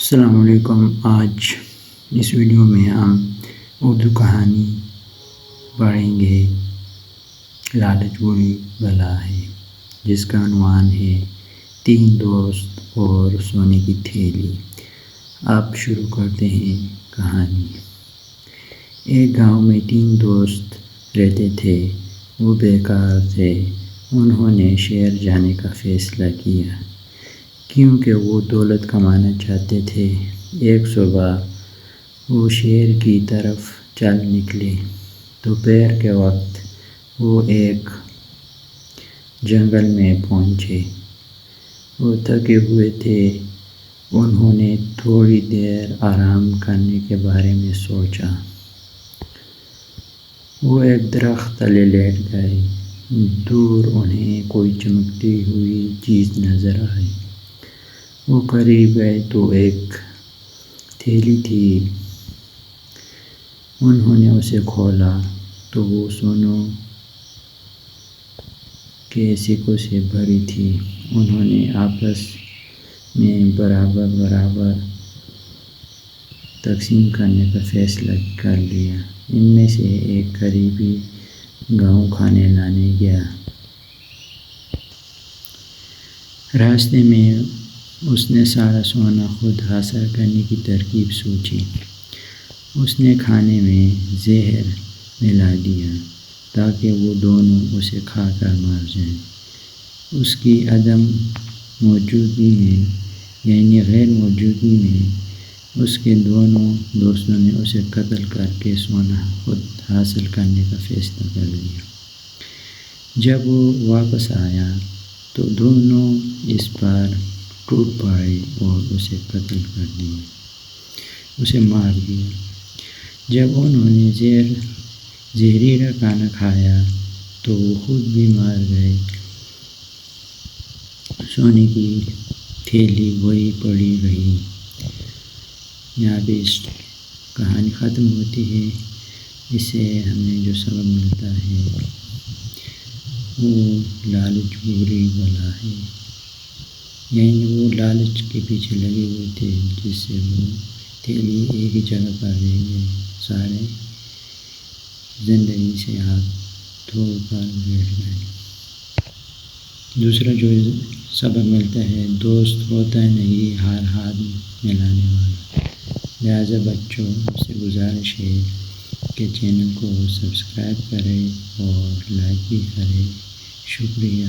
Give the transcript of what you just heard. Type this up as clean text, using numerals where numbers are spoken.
السلام علیکم۔ آج اس ویڈیو میں ہم اردو کہانی پڑھیں گے لالچ بری بلا ہے، جس کا عنوان ہے تین دوست اور سونے کی تھیلی۔ آپ شروع کرتے ہیں کہانی۔ ایک گاؤں میں تین دوست رہتے تھے۔ وہ بیکار تھے۔ انہوں نے شہر جانے کا فیصلہ کیا کیونکہ وہ دولت کمانا چاہتے تھے۔ ایک صبح وہ شہر کی طرف چل نکلے۔ دوپہر کے وقت وہ ایک جنگل میں پہنچے۔ وہ تھکے ہوئے تھے۔ انہوں نے تھوڑی دیر آرام کرنے کے بارے میں سوچا۔ وہ ایک درخت تلے لیٹ گئے۔ دور انہیں کوئی چمکتی ہوئی چیز نظر آئی۔ وہ قریب گئے تو ایک تھیلی تھی۔ انہوں نے اسے کھولا تو وہ سونوں کے سکوں سے بھری تھی۔ انہوں نے آپس میں برابر برابر تقسیم کرنے کا فیصلہ کر لیا۔ ان میں سے ایک قریبی گاؤں کھانے لانے گیا۔ راستے میں اس نے سارا سونا خود حاصل کرنے کی ترکیب سوچی۔ اس نے کھانے میں زہر ملا دیا تاکہ وہ دونوں اسے کھا کر مر جائیں۔ اس کی عدم موجودگی میں یعنی غیر موجودگی میں اس کے دونوں دوستوں نے اسے قتل کر کے سونا خود حاصل کرنے کا فیصلہ کر لیا۔ جب وہ واپس آیا تو دونوں اس پر ٹوٹ پڑے اور اسے قتل کر دیا، اسے مار دیا۔ جب انہوں نے زہریلا کھانا کھایا تو وہ خود بھی مر گئے۔ سونے کی تھیلی وہیں پڑی رہی۔ یہاں پہ اس کہانی ختم ہوتی ہے۔ اس سے ہمیں جو سبق ملتا ہے وہ لالچ بری بلا ہے، یعنی وہ لالچ کے پیچھے لگے ہوئے تھے جس سے وہ تھیلی ایک ہی جگہ پر رہ گئے، سارے زندگی سے ہاتھ دھو کر بیٹھ گئے۔ دوسرا جو سبق ملتا ہے، دوست ہوتا نہیں ہر ہاتھ ملانے والا۔ لہٰذا بچوں سے گزارش ہے کہ چینل کو سبسکرائب کریں اور لائک بھی کریں۔ شکریہ۔